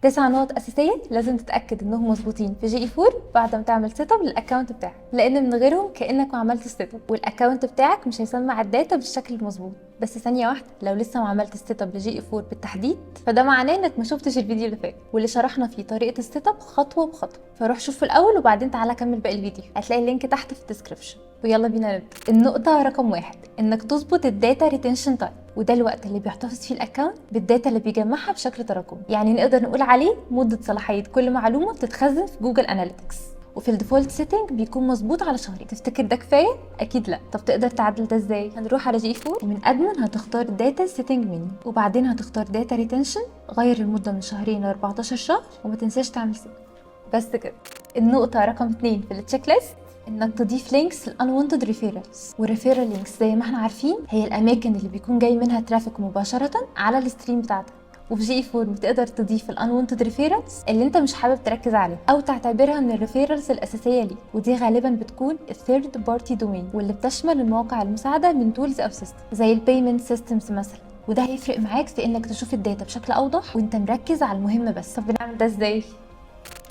9 نقط اساسيه لازم تتاكد انهم مظبوطين في جي اي 4 بعد ما تعمل سيت اب للاكونت بتاعك، لان من غيرهم كانك ما عملتش سيت اب والاكونت بتاعك مش هيسمع الداتا بالشكل المظبوط. بس ثانيه واحده، لو لسه ما عملتش سيت اب لجي اي 4 بالتحديد فده معناه انك ما شفتش الفيديو اللي فات واللي شرحنا فيه طريقه السيت اب خطوه بخطوه، فروح شوفه الاول وبعدين تعالى كمل باقي الفيديو، هتلاقي اللينك تحت في الديسكربشن. ويلا بينا نبدا. النقطه رقم 1 انك تظبط الداتا ريتنشن تايم، وده الوقت اللي بيحتفظ فيه الاكونت بالداتا اللي بيجمعها بشكل تراكمي، يعني نقدر نقول عليه مده صلاحيه كل معلومه بتتخزن في جوجل اناليتكس. وفي الديفولت سيتنج بيكون مظبوط على شهرين. تفتكر ده كفايه؟ اكيد لا. طب تقدر تعدل ده ازاي؟ هنروح على جي 4 ومن ادمن هتختار داتا سيتنج منيو، وبعدين هتختار داتا ريتنشن، غير المده من شهرين ل 14 شهر، وما تنساش تعمل سيف. بس كده. النقطه رقم 2 في التشيك ليست انك تضيف لينكس للانوانتد ريفيرالز. والريفيرال لينكس زي ما احنا عارفين هي الاماكن اللي بيكون جاي منها ترافيك مباشره على الستريم بتاعتك. وفي جي 4 بتقدر تضيف الانوانتد ريفيرالز اللي انت مش حابب تركز عليها او تعتبرها من الريفيرالز الاساسيه ليك، ودي غالبا بتكون الثيرد بارتي دومين واللي بتشمل المواقع المساعده من تولز او سيستم زي البيمنت سيستمز مثلا. وده هيفرق معاك في انك تشوف الداتا بشكل اوضح وانت مركز على المهم بس. طب بنعمل ده ازاي؟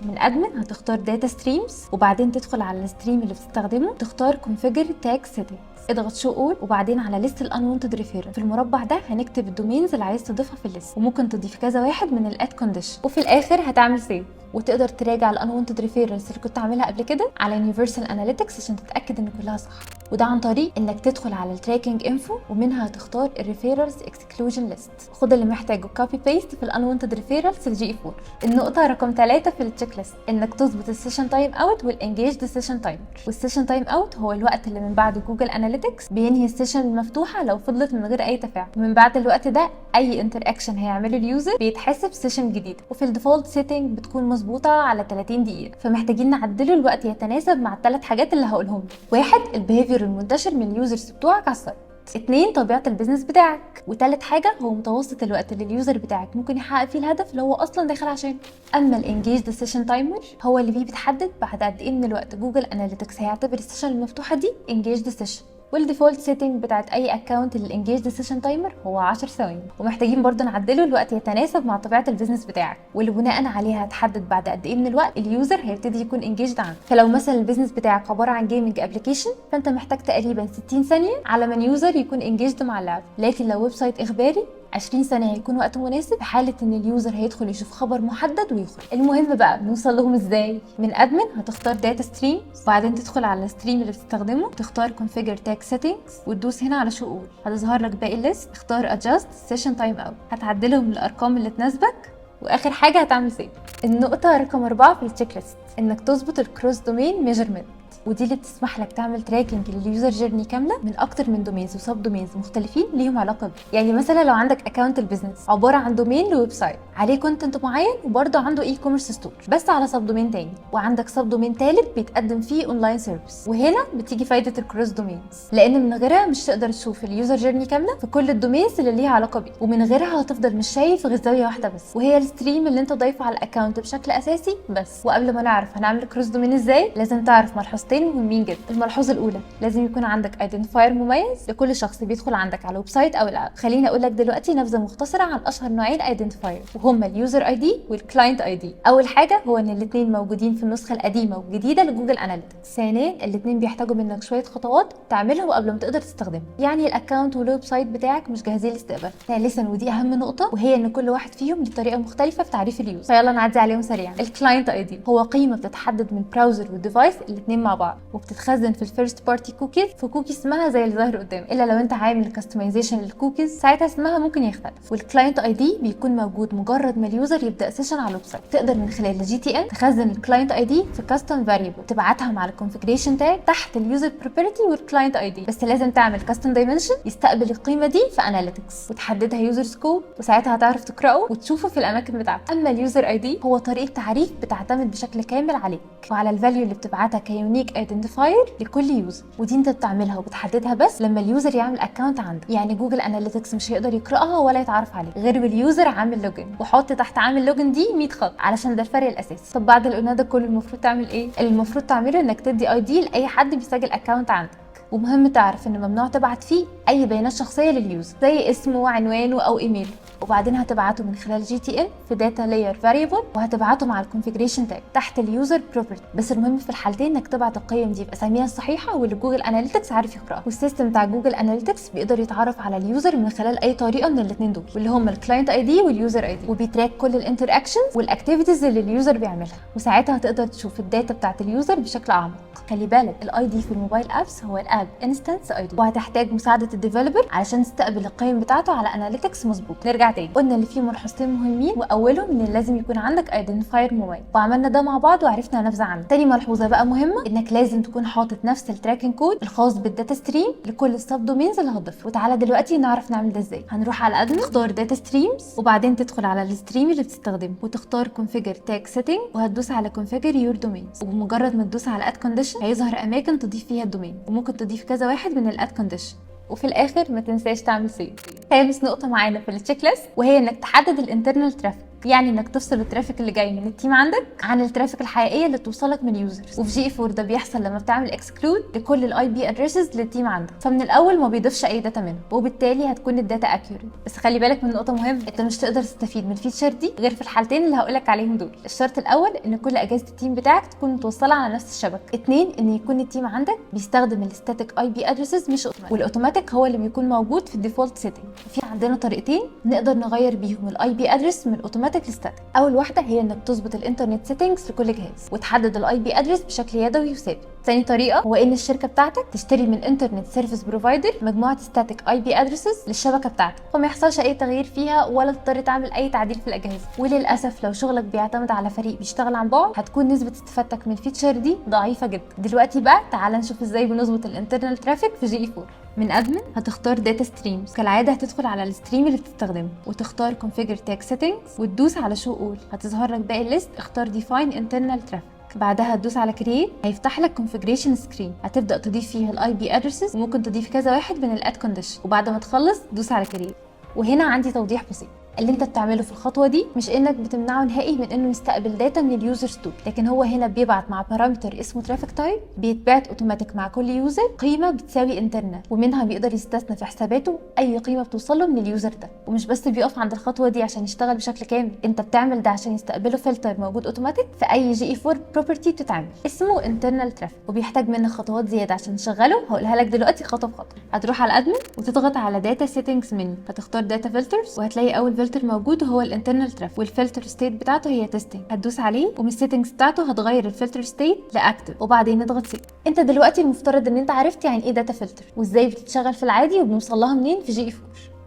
من ادمن هتختار داتا ستريمز، وبعدين تدخل على الستريم اللي بتستخدمه، تختار configure tag settings، اضغط show all، وبعدين على list unwanted referral. في المربع ده هنكتب الدومينز اللي عايز تضيفها في الليست، وممكن تضيف كذا واحد من الاد كونديشن، وفي الاخر هتعمل سيف. وتقدر تراجع الانوانتد ريفيرالز اللي كنت عاملها قبل كده على يونيفرسال اناليتكس عشان تتاكد ان كلها صح، وده عن طريق انك تدخل على التراكنج انفو ومنها هتختار الريفيرالز اكسكلوجن ليست. خد اللي محتاجه كوبي بيست في الانوانتد ريفيرالز لجي 4. النقطه رقم 3 في التشيك ليست انك تظبط السيشن تايم اوت والانجيجد سيشن تايمر. والسيشن تايم اوت هو الوقت اللي من بعد جوجل اناليتكس بينهي السيشن المفتوحه لو فضلت من غير اي تفاعل، ومن بعد الوقت ده اي انتر اكشن هيعمله اليوزر بيتحسب سيشن جديده. وفي الديفولت سيتنج بتكون مظبوطه على 30 دقيقه، فمحتاجين نعدله الوقت يتناسب مع الثلاث حاجات اللي هقولهم. 1 البيهيفير المنتشر من اليوزرز بتوعك على السايت. 2 طبيعه البيزنس بتاعك. وثالث حاجه هو متوسط الوقت اللي اليوزر بتاعك ممكن يحقق فيه الهدف اللي هو اصلا داخل عشانه. اما الانجيجد سيشن تايمر هو اللي فيه بتحدد بعد قد ايه من الوقت جوجل اناليتكس هيعتبر السيشن المفتوحه دي انجيجد سيشن. والديفولت سيتنج بتاعت اي اكونت للانجيجد سيشن تايمر هو 10 ثواني، ومحتاجين برضه نعدله الوقت يتناسب مع طبيعه البيزنس بتاعك، واللي بناء عليها هتحدد بعد قد ايه من الوقت اليوزر هيبتدي يكون انجيجد عنك. فلو مثلا البيزنس بتاعك عباره عن جيمنج ابلكيشن فانت محتاج تقريبا 60 ثانيه على ما اليوزر يكون انجيجد مع اللعبه، لكن لو ويب سايت اخباري 20 ثانيه هيكون وقت مناسب في حاله ان اليوزر هيدخل يشوف خبر محدد ويخرج. المهم بقى نوصل لهم ازاي؟ من ادمن هتختار داتا ستريم، وبعدين تدخل على الستريم اللي بتستخدمه، تختار configure tag settings وتدوس هنا على show all. هتظهر لك باقي الليست، اختار adjust session time out، هتعدلهم للارقام اللي تناسبك، واخر حاجه هتعمل سيف. النقطه رقم 4 في التشيك ليست انك تظبط الكروس دومين ميجرمنت، ودي اللي بتسمح لك تعمل تراكنج لليوزر جيرني كامله من اكتر من دومينز وسب دومينز مختلفين ليهم علاقه بيه. يعني مثلا لو عندك اكونت البيزنس عباره عن دومين لويب سايت عليه كونتنت معين وبرده عنده اي كوميرس ستور بس على سب دومين تاني، وعندك سب دومين ثالث بيتقدم فيه اونلاين سيرفيس، وهنا بتيجي فايده الكروس دومينز، لان من غيرها مش تقدر تشوف اليوزر جيرني كامله في كل الدومينز اللي ليها علاقه بيه، ومن غيرها هتفضل مش شايف غير زاويه واحده بس، وهي الستريم اللي انت ضايفه على الاكونت بشكل اساسي بس. وقبل ما نعرف هنعمل كروس دومين ازاي لازم تعرف ملحوظتين مهمين جدا. الملحوظه الاولى لازم يكون عندك ايدنتيفاير مميز لكل شخص بيدخل عندك على الويب سايت او الاب. خليني اقول لك دلوقتي نبذه مختصره عن اشهر نوعين ايدنتيفاير، وهما اليوزر اي دي والكلاينت اي دي. اول حاجه هو ان الاثنين موجودين في النسخه القديمه والجديده لجوجل اناليتكس. ثانيا الاثنين بيحتاجوا منك شويه خطوات تعملهم قبل ما تقدر تستخدمهم، يعني الاكونت والويب سايت بتاعك مش جاهزين للاستقبال. ثالثا ودي اهم نقطه، وهي ان كل واحد فيهم ليه طريقه مختلفه في تعريف اليوزر، فيلا نعدي عليهم سريعا. الكلاينت اي دي هو قيمه بتتحدد من براوزر والديفايس الاثنين مع بعض، وبتتخزن في الفيرست بارتي كوكيز في كوكي اسمها زي اللي ظاهر قدام، الا لو انت عامل كاستمايزيشن للكوكيز ساعتها اسمها ممكن يختلف. والكلاينت اي دي بيكون موجود مجرد ما اليوزر يبدا سيشن على الويب سايت. تقدر من خلال الجي تي ان تخزن الكلاينت اي دي في كاستم فاريبل، تبعتها مع الكونفيجريشن تاج تحت اليوزر بروبرتي والكلاينت اي دي، بس لازم تعمل كاستم دايمنشن يستقبل القيمه دي في اناليتكس وتحددها يوزر سكوب، وساعتها هتعرف تقراه وتشوفه في الاماكن بتاعتك. اما اليوزر اي دي هو طريقه تعريف بتعتمد بشكل كامل عليك وعلى الفاليو اللي بتبعتها كيونيك ايدنتيفاير لكل يوزر، ودي انت بتعملها وبتحددها بس لما اليوزر يعمل اكونت عندك. يعني جوجل اناليتكس مش هيقدر يقراها ولا يتعرف عليها غير باليوزر عامل لوجن، وحط تحت عامل لوجن دي 100 خط علشان ده الفرق الاساسي. طب بعد اللي قلناه ده كله المفروض تعمل ايه؟ اللي المفروض تعمله انك تدي اي دي لاي حد بيسجل اكونت عندك، ومهم تعرف ان ممنوع تبعت فيه اي بيانات شخصيه لليوزر زي اسمه وعنوانه او ايميله. وبعدين هتبعته من خلال GTL في داتا لاير فاريبل، وهتبعته مع الكونفيجريشن تاج تحت اليوزر بروبرتي. بس المهم في الحالتين انك تبعت القيم دي باساميها الصحيحه واللي جوجل اناليتكس عارف يقراها. والسيستم بتاع جوجل اناليتكس بيقدر يتعرف على اليوزر من خلال اي طريقه من الاثنين دول، واللي هم الكلاينت اي دي واليوزر اي دي، وبيتراك كل الانتر اكشنز والاكتيفيتيز اللي اليوزر بيعملها، وساعتها هتقدر تشوف الداتا بتاعت اليوزر بشكل اعمق. خلي بالك الاي دي في الموبايل ابس هو الاب انستنس اي دي، وهتحتاج مساعده الديفلوبر علشان تستقبل القيم بتاعته على اناليتكس مظبوط. نرجع تاني، قلنا اللي فيه ملحوظتين مهمين، واولهم ان لازم يكون عندك ايدنتيفاير موبايل، وعملنا ده مع بعض وعرفنا نبذه عنه. تاني ملحوظه بقى مهمه، انك لازم تكون حاطط نفس التراكنج كود الخاص بالداتا ستريم لكل السب دومينز اللي هتضيفها. وتعالى دلوقتي نعرف نعمل ده ازاي. هنروح على ادمن، تختار داتا ستريمز، وبعدين تدخل على الستريم اللي بتستخدمه وتختار كونفيجر تاج سيتنج، وهتدوس على كونفيجر يور دومينز. وبمجرد ما تدوس على اد كونديشن هيظهر اماكن تضيف فيها الدومين، وممكن تضيف كذا واحد من الاد كونديشن. وفي الاخر ما تنساش تعمل سيف. خامس نقطه معانا في التشيك ليست وهي انك تحدد الانترنال ترافيك، يعني انك تفصل الترافيك اللي جاي من التيم عندك عن الترافيك الحقيقيه اللي توصلك من اليوزرز. وفي جي 4 ده بيحصل لما بتعمل اكسكلود لكل الاي بي ادريسز للتيم عندك، فمن الاول ما بيضيفش اي داتا منه، وبالتالي هتكون الداتا اكيوريت. بس خلي بالك من نقطه مهمه، انت مش تقدر تستفيد من الفيتشر دي غير في الحالتين اللي هقولك عليهم دول. الشرط الاول ان كل اجهزه التيم بتاعك تكون متوصله على نفس الشبكه. 2 ان يكون التيم عندك بيستخدم الستاتيك اي بي ادريسز مش اوتوماتيك، والاوتوماتيك هو اللي بيكون موجود في الديفولت سيتنج. وفي عندنا طريقتين نقدر نغير بيهم الاي بي ادريس من اوتوماتيك لستاتيك. اول واحده هي انك تظبط الانترنت سيتنجز لكل جهاز وتحدد الاي بي ادريس بشكل يدوي وثابت. ثاني طريقه هو ان الشركه بتاعتك تشتري من انترنت سيرفيس بروفايدر مجموعه ستاتيك اي بي ادريسز للشبكه بتاعتك، فما يحصلش اي تغيير فيها ولا تضطر تعمل اي تعديل في الاجهزه. وللاسف لو شغلك بيعتمد على فريق بيشتغل عن بعد هتكون نسبه استفادتك من الفيتشر دي ضعيفه جدا. دلوقتي بقى تعال نشوف ازاي بنظبط الانترنال ترافيك في جي 4. من ادمن هتختار داتا ستريمز، كالعاده هتدخل على الستريم اللي بتستخدمه وتختار كونفيجر تاج سيتنجز وتدوس على شو اول. هتظهر لك باقي الليست، اختار ديفاين انترنال ترافيك، بعدها هتدوس على كرييت، هيفتح لك كونفيجريشن سكرين هتبدا تضيف فيها الاي بي ادريسز، وممكن تضيف كذا واحد من الاد كونديشن. وبعد ما تخلص دوس على كرييت. وهنا عندي توضيح بسيط، اللي انت بتعمله في الخطوه دي مش انك بتمنعه نهائي من انه يستقبل داتا من اليوزرز دول، لكن هو هنا بيبعت مع بارامتر اسمه ترافيك تايب بيتبعت اوتوماتيك مع كل يوزر قيمه بتساوي انترنال، ومنها بيقدر يستثنى في حساباته اي قيمه بتوصل له من اليوزر ده. ومش بس بيقف عند الخطوه دي عشان يشتغل بشكل كامل، انت بتعمل ده عشان يستقبله فلتر موجود اوتوماتيك في اي جي اي 4 بروبرتي بتتعمل اسمه انترنال ترافيك، وبيحتاج منك خطوات زياده عشان تشغله هقولها لك دلوقتي خطوه بخطوه. هتروح على الادمن وتضغط على داتا سيتنجز منيو، هتختار داتا فلترز، وهتلاقي اول فلتر موجود هو الانترنال ترافيك، والفلتر ستيت بتاعته هي تيستنج. هتدوس عليه ومن السيتنجز بتاعته هتغير الفلتر ستيت لاكتف، وبعدين نضغط سيت. انت دلوقتي المفترض ان انت عرفت يعني ايه داتا فلتر وازاي بتتشغل في العادي وبنوصل لها منين في جي 4.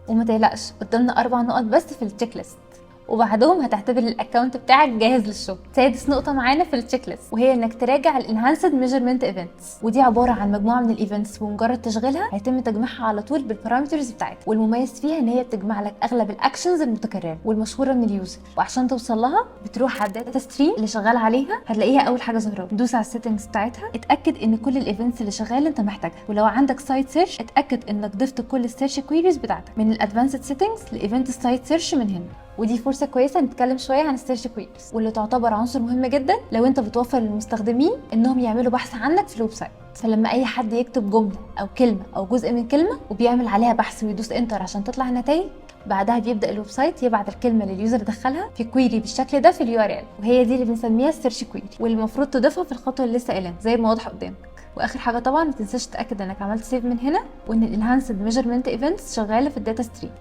وما تقلقش قدامنا 4 نقط بس في التشيك ليست، وبعدهم هتعتبر الاكونت بتاعك جاهز للشغل. سادس نقطه معانا في التشيك ليست وهي انك تراجع الانهانسد ميجرمنت ايفنتس، ودي عباره عن مجموعه من الايفنتس بمجرد تشغيلها هيتم تجميعها على طول بالبارامترز بتاعتها، والمميز فيها ان هي بتجمع لك اغلب الاكشنز المتكرره والمشهوره من اليوزر. وعشان توصل لها بتروح على الداتا ستريم اللي شغال عليها، هتلاقيها اول حاجه ظاهره، دوس على السيتنجز بتاعتها، اتاكد ان كل الايفنتس اللي شغاله انت محتاجها. ولو عندك سايت سيرش اتاكد انك ضفت كل السيرش كويريز بتاعتك من الادفانسد سيتنجز لايفنت السايت سيرش من هنا. ودي فرصه كويسه نتكلم شويه عن السيرش كويريز، واللي تعتبر عنصر مهم جدا لو انت بتوفر للمستخدمين انهم يعملوا بحث عنك في الويب سايت. فلما اي حد يكتب جمله او كلمه او جزء من كلمه وبيعمل عليها بحث ويدوس انتر عشان تطلع النتائج، بعدها بيبدا الويب سايت يبعت الكلمه لليوزر دخلها في كويري بالشكل ده في اليو ار ال، وهي دي اللي بنسميها السيرش كويري، واللي المفروض تضيفها في الخطوه اللي لسه قايلها زي ما واضح قدامك. واخر حاجه طبعا ما تنساش تتاكد انك عملت سيف من هنا، وان الانهانسد ميجرمنت ايفنتس شغاله في الداتا ستريم.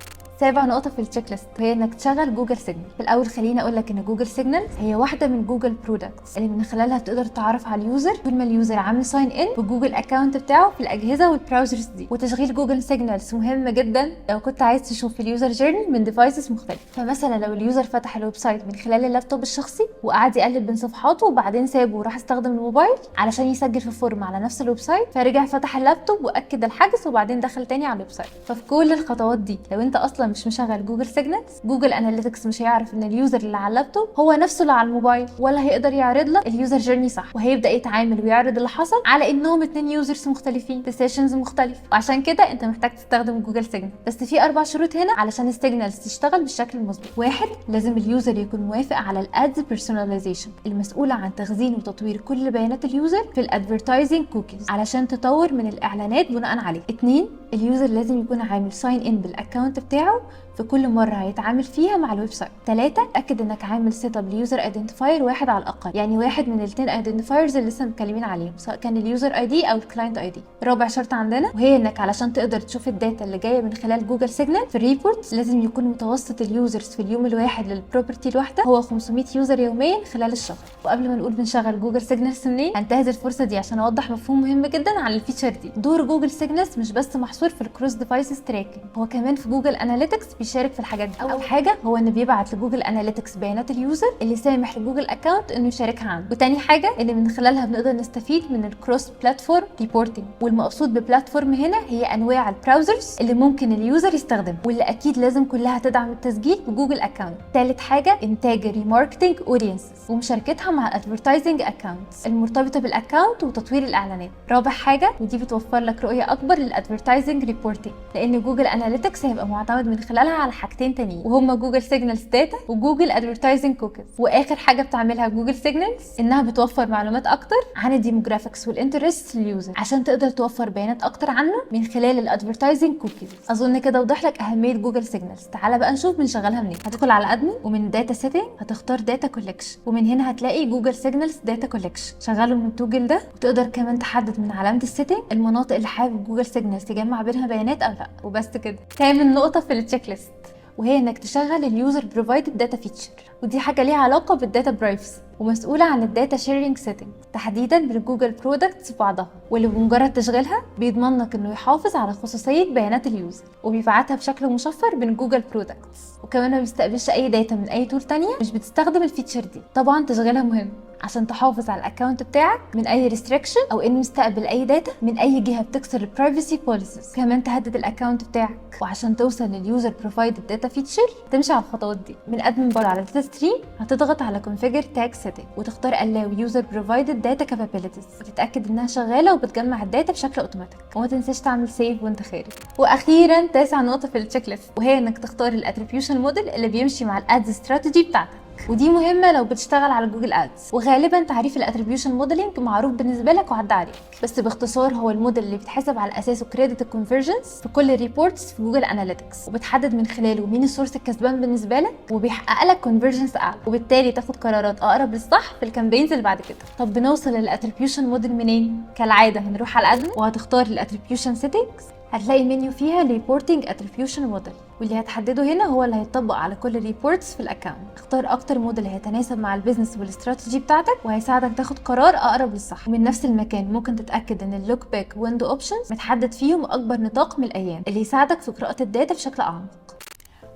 سابع نقطة في التشيك ليست وهي انك تشغل جوجل سيجنال. في الاول خليني اقول لك ان جوجل سيجنال هي واحدة من جوجل برودكتس اللي من خلالها تقدر تعرف على اليوزر طول ما اليوزر عامل ساين ان بجوجل اكونت بتاعه في الاجهزة والبراوزرز دي. وتشغيل جوجل سيجنالز مهم جدا لو كنت عايز تشوف اليوزر جيرني من ديفايسز مختلفة. فمثلا لو اليوزر فتح الويب سايت من خلال اللابتوب الشخصي وقعد يقلب بين صفحاته وبعدين سابه وراح استخدم الموبايل علشان يسجل في فورم على نفس الويب سايت، فرجع فتح اللابتوب واكد الحجز وبعدين دخل تاني على الويب سايت. ففي كل الخطوات دي لو انت اصلا مش مشغل جوجل سيجنالز، جوجل اناليتكس مش هيعرف ان اليوزر اللي على اللابتوب هو نفسه اللي على الموبايل، ولا هيقدر يعرض لك اليوزر جيرني صح، وهيبدا يتعامل ويعرض اللي حصل على انهم 2 يوزرز مختلفين في سيشنز مختلفه. وعشان كده انت محتاج تستخدم جوجل سيجنال. بس في 4 شروط هنا علشان السيجنالز تشتغل بالشكل المظبوط. 1 لازم اليوزر يكون موافق على الادز بيرسوناليزيشن المسؤوله عن تخزين وتطوير كل بيانات اليوزر في الادفرتايزنج كوكيز علشان تطور من الاعلانات بناء عليه. 2 اليوزر لازم يكون عامل ساين ان بالاكونت بتاعه في كل مره هيتعامل فيها مع الويب سايت. 3 اتاكد انك عامل سيت اب ليوزر ايدنتيفاير واحد على الاقل، يعني واحد من الاثنين ايدنتيفايرز اللي لسه متكلمين عليهم، سواء كان اليوزر اي دي او الكلاينت اي دي. رابع شرط عندنا وهي انك علشان تقدر تشوف الداتا اللي جايه من خلال جوجل سيجنال في الريبورت لازم يكون متوسط اليوزرز في اليوم الواحد للبروبرتي الواحده هو 500 يوزر يوميا خلال الشهر. وقبل ما نقول بنشغل جوجل سيجنالز منين، هنتهز الفرصه دي عشان اوضح مفهوم مهم جدا عن الفيتشر دي. دور جوجل سيجنالز مش بس محصور في الكروس ديفايسز تراكنج، هو كمان في جوجل اناليتكس بيشارك في الحاجات دي. اول حاجه هو انه بيبعت لجوجل اناليتكس بيانات اليوزر اللي سامح لجوجل اكونت انه يشاركها عنده، وتاني حاجه اللي من خلالها بنقدر نستفيد من الكروس بلاتفورم ريبورتنج. والمقصود ببلاتفورم هنا هي انواع البراوزرز اللي ممكن اليوزر يستخدمها، واللي اكيد لازم كلها تدعم التسجيل بجوجل اكونت. ثالث حاجه انتاج الريماركتنج اودينسز ومشاركتها مع الادفرتايزنج اكونتس المرتبطه بالاكونت وتطوير الاعلانات. رابع حاجه ودي بتوفر لك رؤيه اكبر للادفرتايزنج ريبورتنج، لان جوجل اناليتكس هيبقى معتمد من خلالها على حاجتين تانيين وهما جوجل سيجنالز داتا وجوجل ادفرتايزنج كوكيز. واخر حاجه بتعملها جوجل سيجنالز انها بتوفر معلومات اكتر عن الديموغرافيكس والانترست لليوزر عشان تقدر توفر بيانات اكتر عنه من خلال الادفرتايزنج كوكيز. اظن كده وضح لك اهميه جوجل سيجنالز. تعالى بقى نشوف بنشغلها منين. هتدخل على ادمن ومن داتا سيتنج هتختار داتا كولكشن، ومن هنا هتلاقي جوجل سيجنالز داتا كولكشن. شغله من التوجل ده، وتقدر كمان تحدد من علامه السيتنج المناطق اللي حابب جوجل سيجنالز تجمع بينها بيانات او لا. وبس كده. تامن نقطه في التشيك ليست وهي انك تشغل اليوزر بروفايدد داتا فيتشر، ودي حاجه ليها علاقه بالداتا برايفسي ومسؤوله عن الداتا شيرنج سيتنج تحديدا بين جوجل برودكتس وبعضها، واللي بمجرد تشغيلها بيضمن لك انه يحافظ على خصوصيه بيانات اليوزر وبيبعتها بشكل مشفر بين جوجل برودكتس، وكمان ما بيستقبلش اي داتا من اي تول تانية مش بتستخدم الفيتشر دي. طبعا تشغيلها مهم عشان تحافظ على الاكونت بتاعك من اي ريستريكشن او انه يستقبل اي داتا من اي جهه بتكسر البرايفسي بوليسيز، كمان تهدد الاكونت بتاعك. وعشان توصل لليوزر بروفايدد داتا فيتشر تمشي على الخطوات دي. من ادمن بار على داتا ستريم هتضغط على كونفيجر تاج سيتنج وتختار allow user provided data capabilities وتتاكد انها شغاله وبتجمع الداتا بشكل اوتوماتيك، وما تنساش تعمل سيف وانت خارج. واخيرا تاسع نقطه في التشيك ليست وهي انك تختار الاتريبيوشن موديل اللي بيمشي مع الادز استراتيجي بتاعتك، ودي مهمه لو بتشتغل على جوجل ادز. وغالبا تعريف الاتريبيوشن موديلنج معروف بالنسبه لك وعدى عليك، بس باختصار هو الموديل اللي بتحسب على اساسه كريدت الكونفرجنس في كل الريبورتس في جوجل اناليتكس، وبتحدد من خلاله مين السورس الكسبان بالنسبه لك وبيحقق لك كونفرجنس اعلى، وبالتالي تاخد قرارات اقرب للصح في الكامبينز اللي بعد كده. طب بنوصل للاتريبيوشن موديل منين؟ كالعاده هنروح على الادمن وهتختار الاتريبيوشن سيتنجز، هتلاقي منيو فيها ريبورتنج اتريبيوشن موديل، واللي هتحدده هنا هو اللي هيطبق على كل الريبورتس في الاكونت. اختار اكتر موديل هيتناسب مع البيزنس والاستراتيجي بتاعتك وهيساعدك تاخد قرار اقرب للصح. ومن نفس المكان ممكن تتاكد ان اللوك باك ويندو اوبشنز متحدد فيهم اكبر نطاق من الايام اللي يساعدك في قراءه الداتا بشكل اعمق.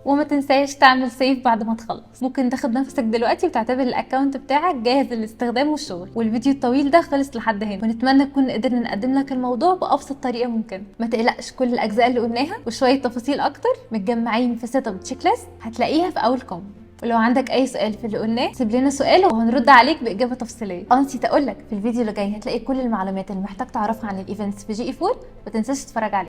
وما تنساش تعمل سيف بعد ما تخلص. ممكن تاخد نفسك دلوقتي وتعتبر الاكونت بتاعك جاهز للاستخدام والشغل. والفيديو الطويل ده خلص لحد هنا، ونتمنى نكون قدرنا نقدم لك الموضوع بابسط طريقه ممكنه. ما تقلقش، كل الاجزاء اللي قلناها وشويه تفاصيل اكتر متجمعين في سيت اب تشيك ليست هتلاقيها في اول كومنت. ولو عندك اي سؤال في اللي قلناه سيب لنا سؤال وهنرد عليك باجابه تفصيليه. نسيت اقول لك في الفيديو اللي جاي هتلاقي كل المعلومات اللي محتاج تعرفها عن الايفنتس في GE4، ما تنساش تتفرج عليه.